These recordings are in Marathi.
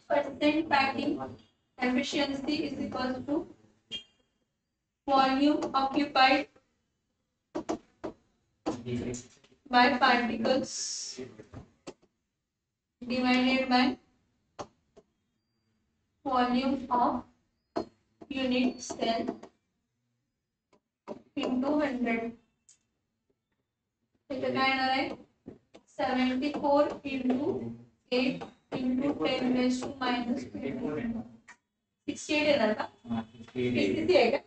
Percent packing efficiency is equal to volume occupied by particles divided by volume of unit cell into 100. इथे काय येणार आहे 74 into 8 into 10 raised to minus 68 येणार का किती आहे का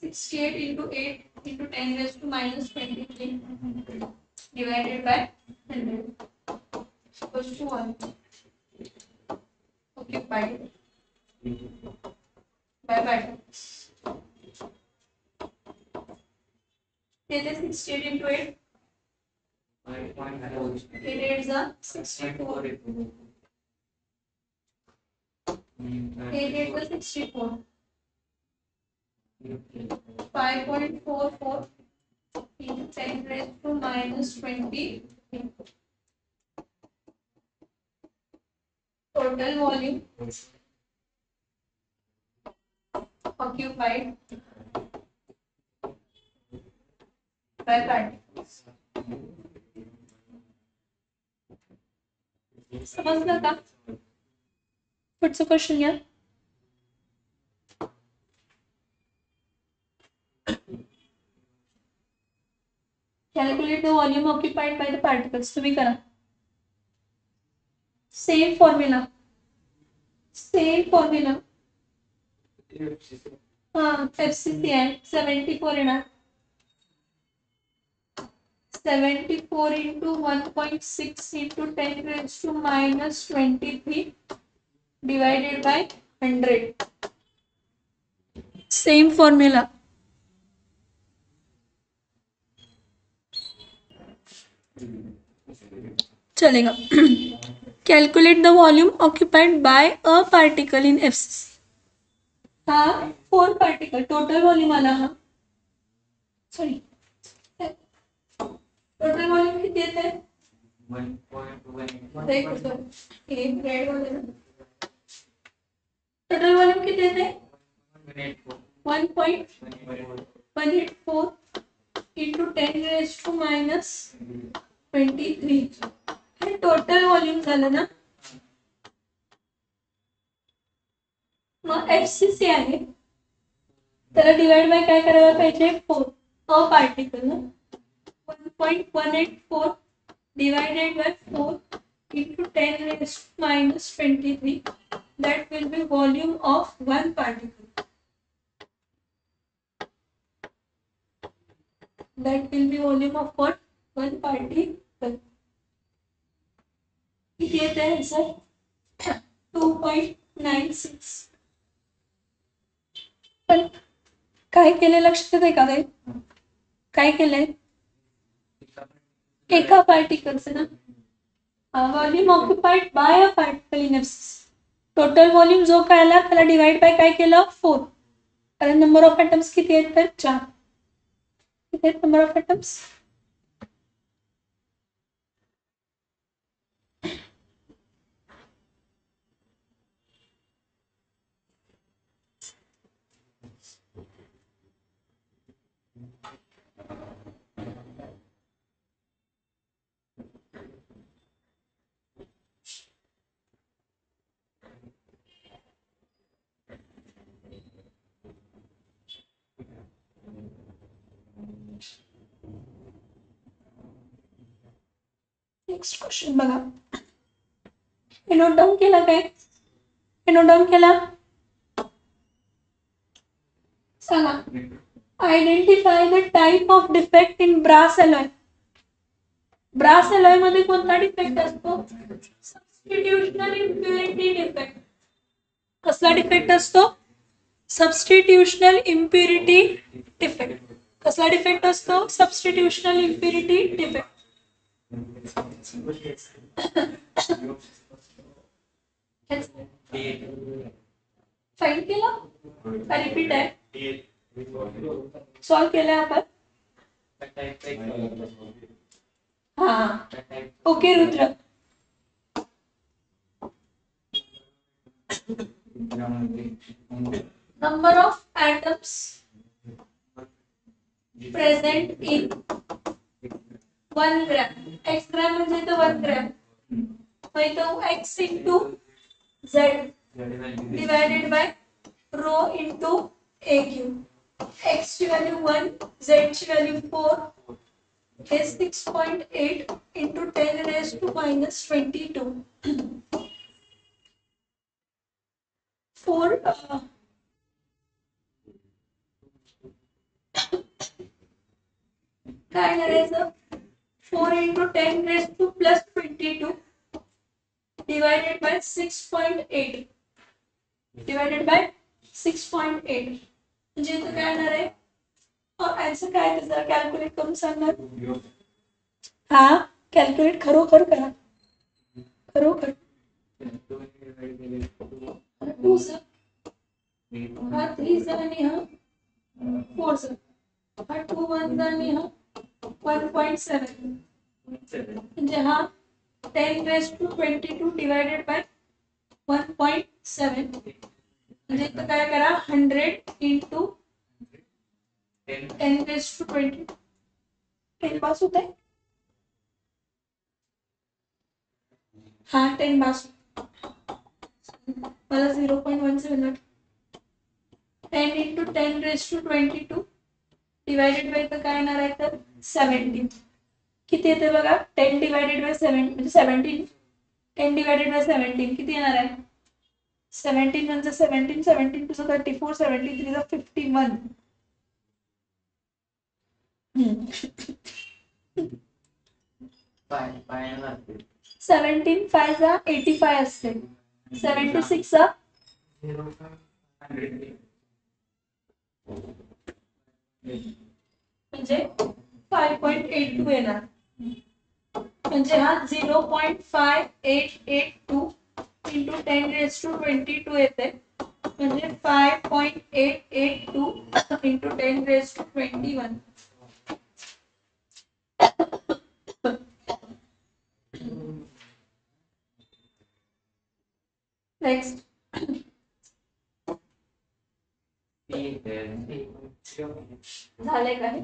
68 into 8 into 10 raised to minus 23 divided by 100 equals to 1. Occupied by particles. It is 68 into 8. 8 is a 64. 8 is a 64. 5.44 into 10 raised to minus 20. Total volume occupied by particles. समजलं का पुढचं क्वेश्चन घ्या calculate the volume occupied by the particles तुम्ही करा same formula FCC आहे 74 येणार 74 into 1.6 into 10 raised to minus 23 divided by 100. Same formula. चलेगा. Calculate the volume occupied by a particle in FCC. हाँ 4 particle total volume आला हाँ sorry टोटल वॉल्यूम किती येते 1.1 देखो सर एक ग्रेड वाले टोटल वॉल्यूम किती येते 1.184 into 10 raised to minus 23 हे टोटल वॉल्यूम झालं ना मग FCC आहे त्याला डिवाइड बाय काय करायला पाहिजे 4 अ पार्टिकल ना 1.184 divided by 4 into 10 raised to minus 23. That will be volume of one particle. That will be volume of what? One particle. किती येते आहे सर 2.96. पण काय केले लक्षात येते का ते काय केलंय एका पार्टिकल से ना volume occupied by a particle in FCC total volume जो काय आला त्याला डिवाइड बाय काय केलं 4 कारण नंबर ऑफ एटम्स किती आहेत तर 4 किती आहेत number of atoms next question बघा हे नोट डाउन केला काय हे नोट डाउन केला सांगा identify the type of defect in brass alloy brass alloy मध्ये कोणता डिफेक्ट असतो सबस्टिट्यूशनल इम्प्युरिटी डिफेक्ट कसला डिफेक्ट असतो सबस्टिट्यूशनल इम्प्युरिटी डिफेक्ट कसला डिफेक्ट असतो सबस्टिट्यूशनल इम्प्युरिटी डिफेक्ट फाइंड केला रिपीट आहे सॉल्व केलंय आपण. हा okay Rudra. Number of atoms present in 1 gram. x gram म्हणजे इथं 1 ग्रॅम. मग इथं x into z divided by rho into aq. x ची व्हॅल्यू 1, z ची व्हॅल्यू 4 हे 6.8 into 10 raised to minus 22. 4 काय करायचं? 4 into 10 raised to plus 22 divided by 6.8 divided by 6.8 म्हणजे इथं काय येणार आहे? आन्सर काय आहे जरा कॅल्क्युलेट करून सांगणार. हा कॅल्क्युलेट खरोखर करा. खरोखर 2 सर हा 3 सर आणि हा 4 सर हा 2 1 आणि हा 1.7 म्हणजे हा 10 raised to 22 divided by 1.7 म्हणजे इथं काय करा 100 into 10 raised to 20 10 पास होत आहे. हा 10 पास मला 0.17 10 into 10 raised to 22 divided by इथं काय येणार आहे तर 17 किती येते बघा 10 divided by 7 म्हणजे 17 10 divided by 17 किती येणार आहे 17 म्हणजे 17 17 to 34 73 is 51 17 5 जा 85 असते 76 जा म्हणजे 5.82 येणार म्हणजे हा 0.5882 into 10 raised to 22 येते म्हणजे 5.882 into 10 raised to 21. नेक्स्ट झाले काय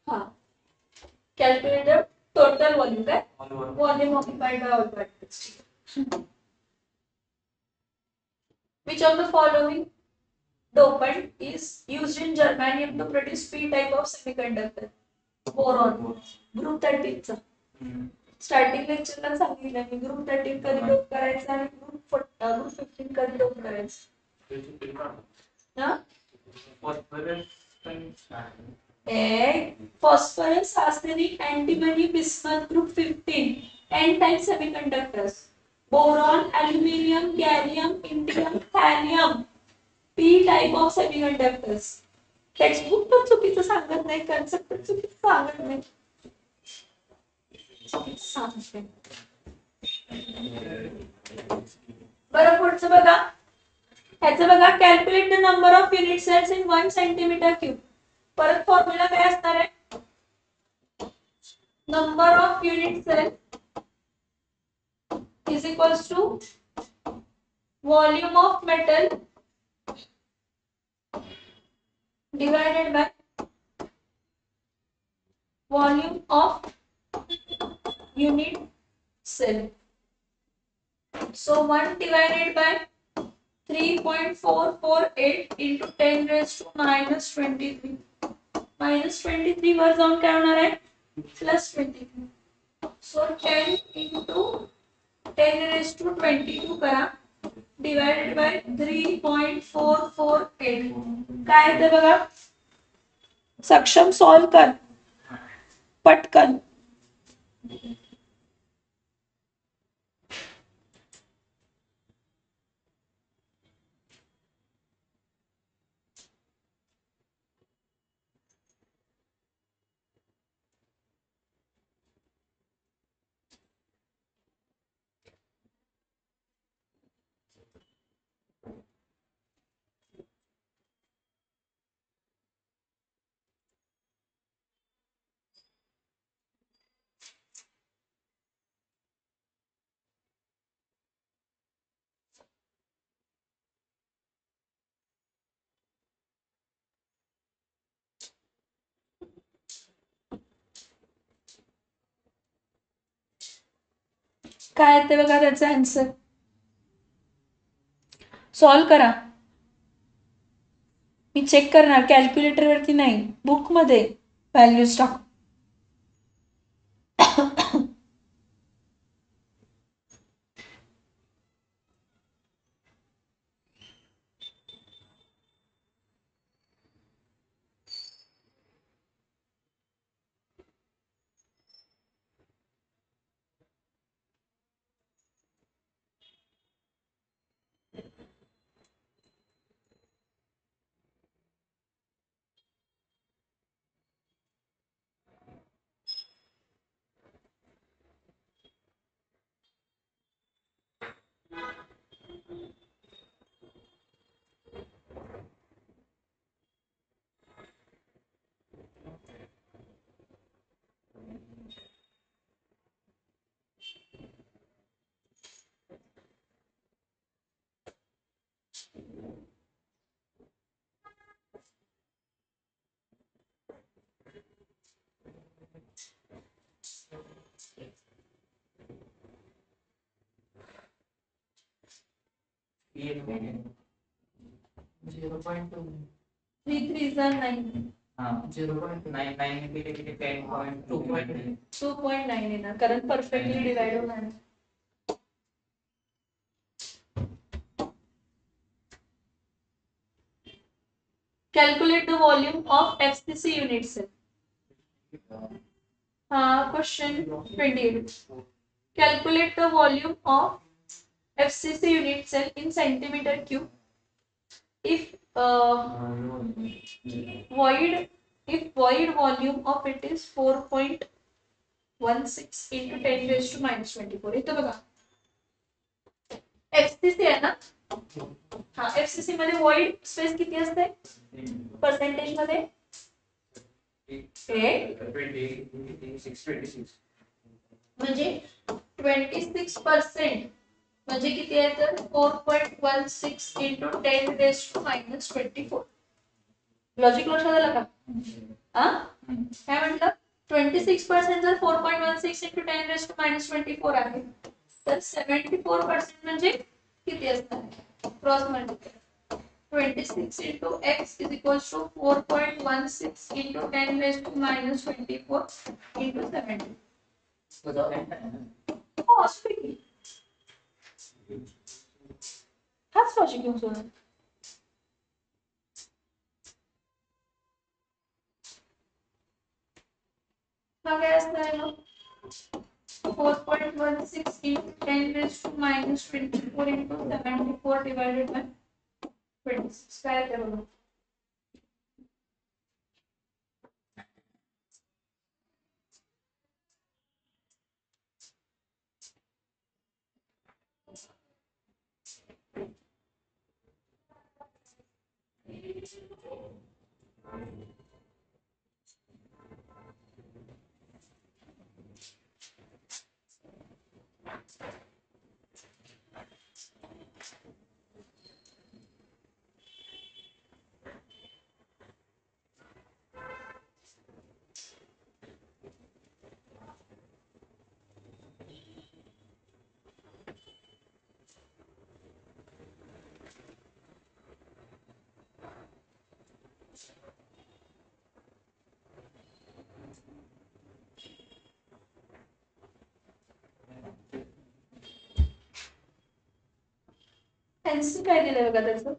हा कॅल्क्युलेटर टोटल व्हॉल्यूम काय volume occupied by all particles. Which of the following dopant is used in germanium to produce P type of semiconductor? Boron. Group 13 चा स्टार्टिंग लेक्चरला सांगितलं मी ग्रुप 13 कधी डोप करायचा आणि ग्रुप 15 कधी डोप करायचा. ना phosphorus arsenic antimony bismuth group 15 n type semiconductors boron aluminium gallium indium thallium p type of semiconductors. Textbook पण चुकीचं सांगत नाही कन्सेप्ट पण चुकीचं सांगत नाही बरं पुढचं बघा ह्याचं बघा calculate the number of unit cells in 1 centimetre cube. परत फॉर्म्युला काय असणार आहे number of unit cell is equals to volume of metal divided by volume of unit cell. So 1 divided by 3.448 into 10 raised to minus 23. Minus 23 वर जाऊन काय होणार आहे plus 23. So 10 into 10 raised to 22 करा divided by 3.448 काय येते बघा सक्षम सॉल्व कर पटकन. काय आहे ते बघा त्याचा आन्सर. सॉल्व करा. मी चेक करणार कॅल्क्युलेटरवरती नाही, बुकमध्ये व्हॅल्यूज टाकू. थ्री थ्री जा 2.9 येणार कारण परफेक्टली डिवाइड होणार. Calculate the volume of FCC unit cell. Question 28. Calculate the volume of FCC unit cell in centimeter cube. If void volume of it is 4.16 into 10 raised to minus 24. इथं बघा FCC आहे ना. FCC मध्ये void space किती असते पर्सेंटेज मध्ये? 26 म्हणजे किती आहे तर 4.16 into 10 raised to minus 24. Logic लक्षात आलं का? काय म्हटलं 26% जर 4.16 into 10 raised to minus 24 आहे तर 74% म्हणजे किती असणार? Cross multiply 26 into x is equals to 4.16 into 10 raised to minus 24 into 70. हाच लॉजिक घेऊन सोडणार. हा काय असणार आहे मग 4.16 into 10 raised to minus 24 into 74 divided by 26. काय आहे बघा. आन्सर काय दिलंय बघा त्याचं.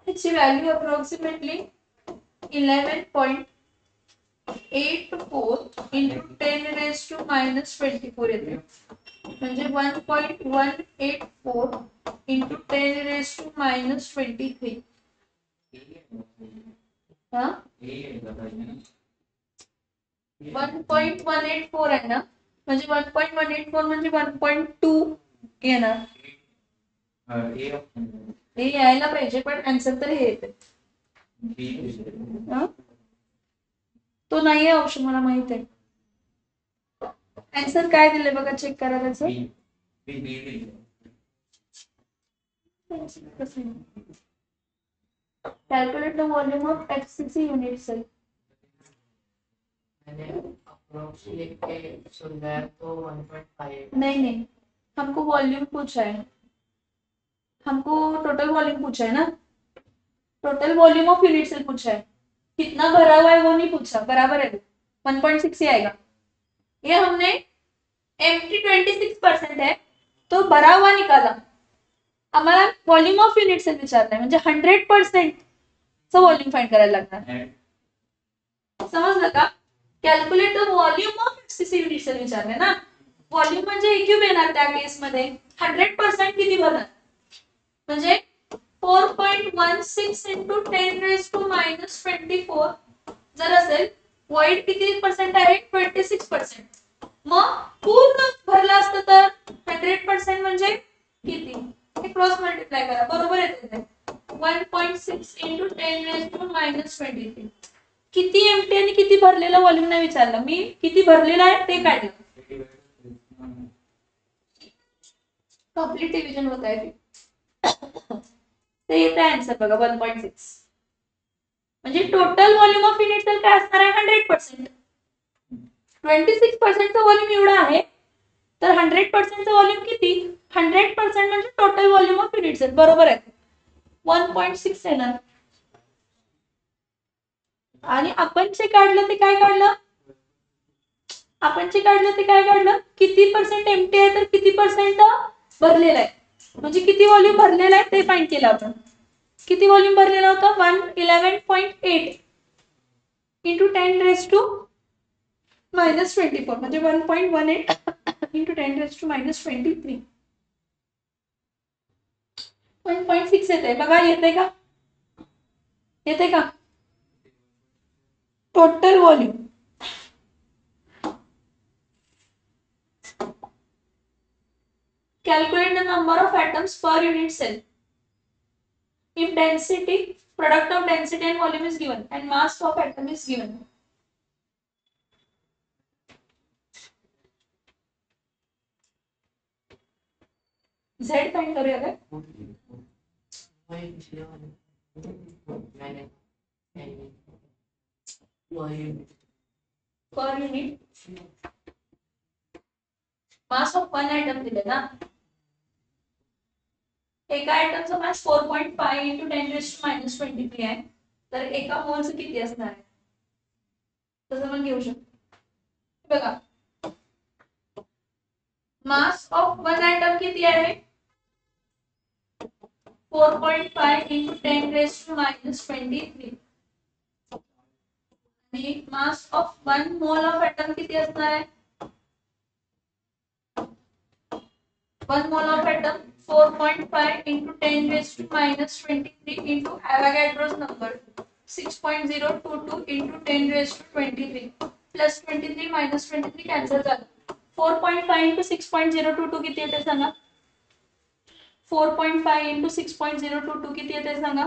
its value approximately 11.5 1.84 इंटू 10⁻⁻24 येते, म्हणजे 1.184 इंटू 10⁻⁻23. हा 1.184 आहे ना, म्हणजे 1.184 म्हणजे 1.2 येणार. हे यायला पाहिजे, पण आन्सर तर हे येते. तो नाहीये ऑप्शन, मला माहित आहे. आन्सर काय दिले बघा, चेक करा त्याचं. Calculate the volume of FCC unit cell. नहीं, हमको वॉल्यूम पूछा है, हमको टोटल वॉल्यूम पूछा है ना, total volume of unit cell पूछा है, कितना भरा हुआ है वो नहीं पूछा, बराबर है 1.6 ही आएगा. ये हमने एम्प्टी 26% है तो भरा हुआ निकाला, आम्हाला वॉल्यूम ऑफ युनिट सेल विचारलाय, म्हणजे 100% चं वॉल्यूम फाइंड करायला लागणार. समजलं का? Calculate the volume of FCC unit cell विचारले ना, वॉल्यूम म्हणजे ए क्यूब येणार त्या केस मध्ये, 100% किती भरणार, म्हणजे 4.16 इंटू 10⁻⁻24 जर असेल, वॉइड किती पर्सेंट आहे, 26%. मग पूर्ण भरला असतं तर 100% म्हणजे किती, हे क्रॉस मल्टिप्लाय करा, बरोबर येते ते 1.6 इंटू 10⁻⁻23. किती एम्प्टी आणि किती भरलेला व्हॉल्यूम नाही विचारलं, मी किती भरलेला आहे ते काढलं. कंप्लीट डिव्हिजन होत आहे ते येते आन्सर बघा 1.6. म्हणजे total volume of unit cell काय असणार आहे, 100%. 26% चा व्हॉल्यूम एवढा आहे, तर 100% चा व्हॉल्यूम किती, 100% म्हणजे total volume of unit cell, बरोबर आहे 1.6 येणार. आणि आपण जे काढलं ते काय काढलं, किती पर्सेंट एम्प्टी आहे तर किती पर्सेंट भरलेला आहे, म्हणजे किती व्हॉल्यूम भरलेला आहे ते फाइंड केलं आपण. किती व्हॉल्यूम भरलेला होता, 111.8 इंटू 10⁻⁻24 म्हणजे 1.18 इंटू 10⁻⁻23. 1.6 येते बघा, येते का total volume. Calculate the number of atoms per unit cell. If density, product of density and volume is given and mass of atom is given. Z find करूया काय? Per unit mass of one item दिले ना, एका आयटमचा मास 4.5 इंटू 10⁻⁻23 आहे, तर एका मोलचं किती असणार आहे, तसं पण घेऊ शकतो. बघा मास ऑफ वन आयटम किती आहे, 4.5 इंटू 10⁻⁻23 आणि mass of one mole of atom किती असणार आहे, 1 mole of atom 4.5 into 10⁻⁻23 into Avogadro's number 6.022 into 10⁻23 plus 23 minus 23 cancel झालं. 4.5 into 6.022 किती येते सांगा, 4.5 into 6.022 किती येते सांगा,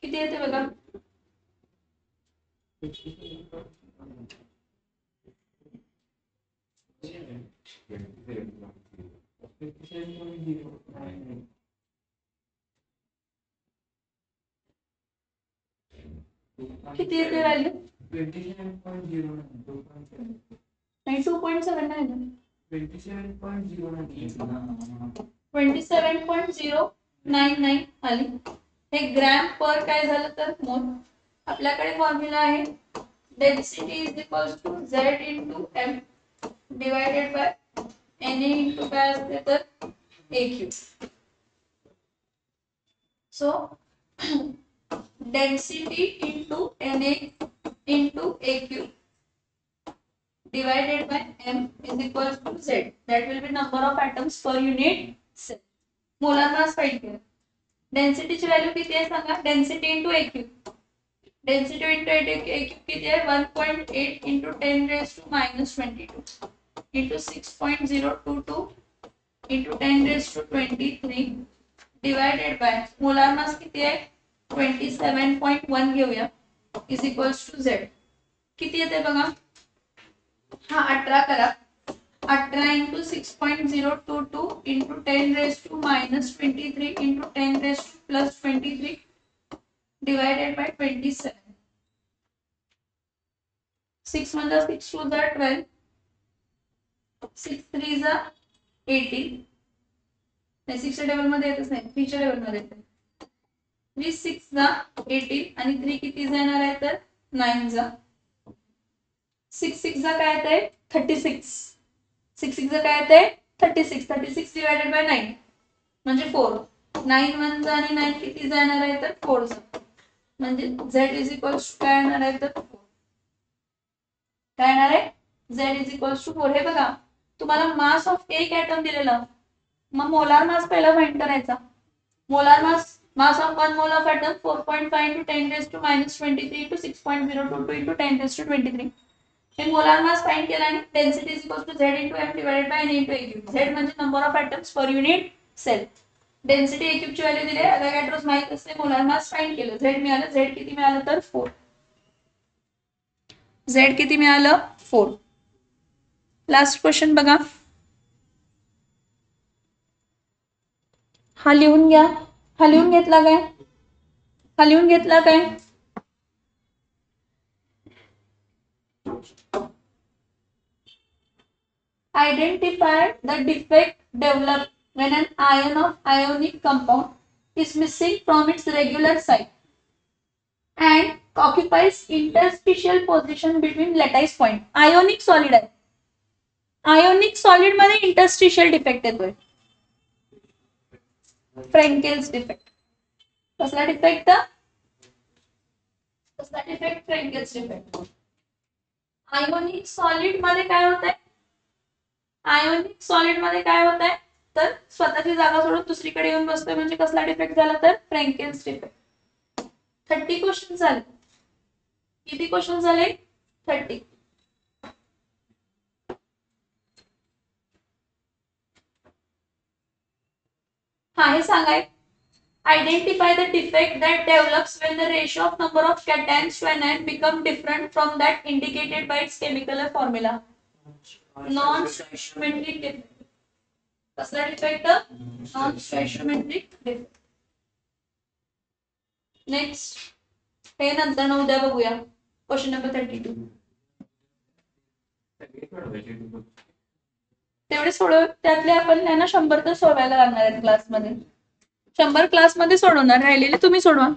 किती येते बघा, 57.09. किती येते व्हॅल्यू, 27.09 27.099 आली. हे ग्रॅम पर काय झालं तर मोल. आपल्याकडे फॉर्म्युला आहे density is equals to Z into M divided by Na into काय असते तर AQ. So density into Na into AQ divided by M is equal to Z. That will be number of atoms per unit cell. Molar mass find केलं. डेन्सिटीची व्हॅल्यू किती आहे सांगा. Density into AQ. Density into AQ किती आहे 1.8 into 10⁻⁻22 into 6.022 into 10⁻23 divided by molar mass किती आहे 27.1 घेऊया इज इक्वल्स टू Z. किती येते बघा. हा 18 करा. 18 into 6.022 into 10⁻⁻23 into 10⁻+23 divided by 27. 6 1 6 2 12. 6 3 18. 6 च्या टेबल मध्ये येतच नाही 3 च्या टेबल मध्ये येते. 3 6 18 आणि 3 किती जाणार आहे तर 9 6 6 काय येते 36. 6 6 काय येते 36. 36 डिवाइडेड बाय 9 म्हणजे 4. 9 1 आणि 9 किती जाणार आहे तर 4 म्हणजे Z इज इक्वल्स टू काय येणार आहे तर 4. काय येणार आहे Z इज इक्वल्स टू 4. हे बघा तुम्हाला मास ऑफ एक ऍटम दिलेलं. मग मोलार मास पहिला फाइंड करायचा. Molar mass of 1 mole of atom 4.5 into 10⁻⁻23 into 6.022 into 10⁻23. हे मोलार मास फाइंड केला आणि density is equal to Z into M divided by N into AQ. Z म्हणजे number of atoms per unit cell. Density AQ ची व्हॅल्यू दिली. अवोगॅड्रोस माहित असते. मोलार मास फाइंड केलं. Z मिळालं. Z किती मिळालं तर 4. Z किती मिळालं 4. लास्ट क्वेश्चन बघा. हा लिहून घ्या. हा लिहून घेतला काय. हा लिहून घेतला काय. Identify the defect developed when an ion of ionic compound is missing from its regular site and occupies interstitial position between lattice point. Ionic solid आहे. Ionic solid मध्ये interstitial defect येतोय. फ्रँकेल्स डिफेक्ट. कसला डिफेक्ट. कसला डिफेक्ट फ्रँकेल्स डिफेक्ट. आयोनिक सॉलिड मध्ये काय होत आहे. आयोनिक सॉलिड मध्ये काय होत आहे तर स्वतःची जागा सोडून दुसरीकडे येऊन बसतोय म्हणजे कसला डिफेक्ट झाला तर फ्रँकेल्स डिफेक्ट. 30 क्वेश्चन झाले. किती क्वेश्चन झाले 30. हा हे सांगाय. Identify the defect that develops when the ratio of number of cations to anion become different from that indicated by its chemical formula. Non-stoichiometric defect. कसला डिफेक्ट non-stoichiometric defect. नेक्स्ट हे नंतर न उद्या बघूया. Question number 32. तेवढे सोडव. त्यातले आपण त्यांना 100 तर सोडवायला लागणार आहेत क्लासमध्ये. 100 क्लासमध्ये सोडवणार. राहिलेले तुम्ही सोडवा.